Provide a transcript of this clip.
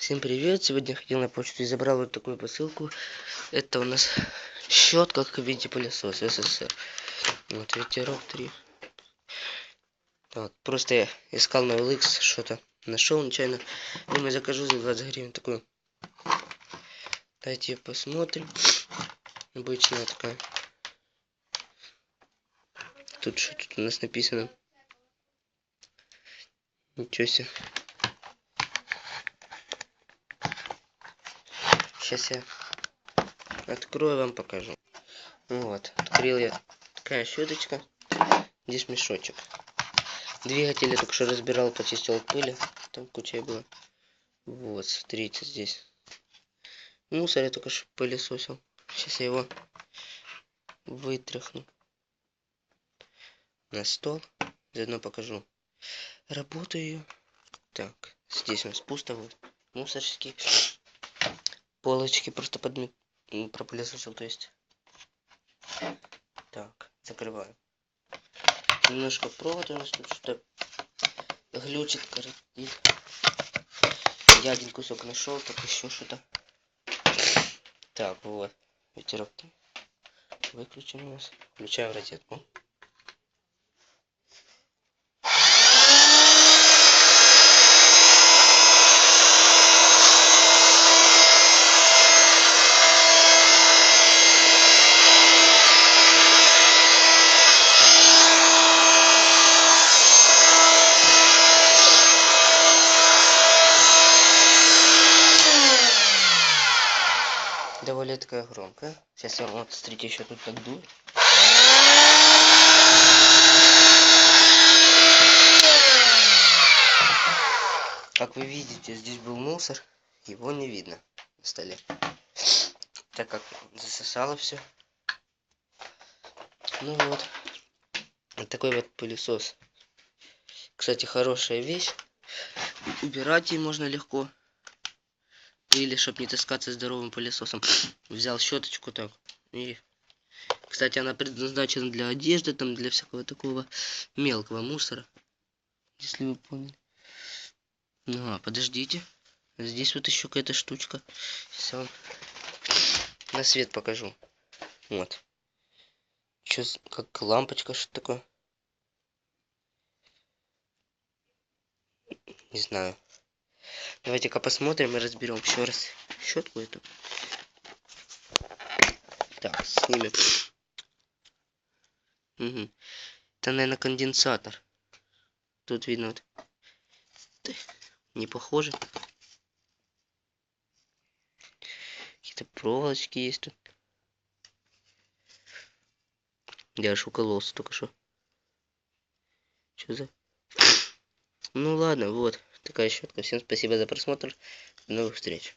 Всем привет! Сегодня ходил на почту и забрал вот такую посылку. Это у нас щетка, как видите, пылесос СССР. Вот ветерок 3. Так, просто я искал на OLX, что-то нашел нечаянно. Думаю, закажу за 20 гривен такую. Давайте посмотрим. Обычная такая. Тут что тут у нас написано? Ничего себе. Сейчас я открою, вам покажу. Вот, открыл я. Такая щеточка. Здесь мешочек. Двигатель я только что разбирал, почистил от пыли. Там куча было. Вот, смотрите, здесь. Мусор я только что пылесосил. Сейчас я его вытряхну на стол. Заодно покажу работу ее. Так, здесь у нас пусто. Вот мусорчики. Полочки просто пропылесосил, то есть. Так, закрываю. Немножко провод у нас тут что-то глючит, коротит. Я один кусок нашел, так еще что-то. Так, вот. Ветерок выключен у нас. Включаем розетку. Довольно такая громкая. Сейчас я вот, смотрите, еще тут так дует. Как вы видите, здесь был мусор, его не видно на столе, так как засосало все. Ну вот, вот такой вот пылесос. Кстати, хорошая вещь. Убирать ее можно легко. Или, чтобы не таскаться здоровым пылесосом, взял щеточку так. И, кстати, она предназначена для одежды, там, для всякого такого мелкого мусора. Если вы поняли. Ну, подождите. Здесь вот еще какая-то штучка. Сейчас я вам на свет покажу. Вот. Что, как лампочка, что такое? Не знаю. Давайте-ка посмотрим и разберем еще раз щетку эту. Так, снимем. Угу. Это, наверное, конденсатор. Тут видно вот. Не похоже. Какие-то проволочки есть тут. Я аж укололся только что. Что за... Ну ладно, вот такая щетка. Всем спасибо за просмотр. До новых встреч.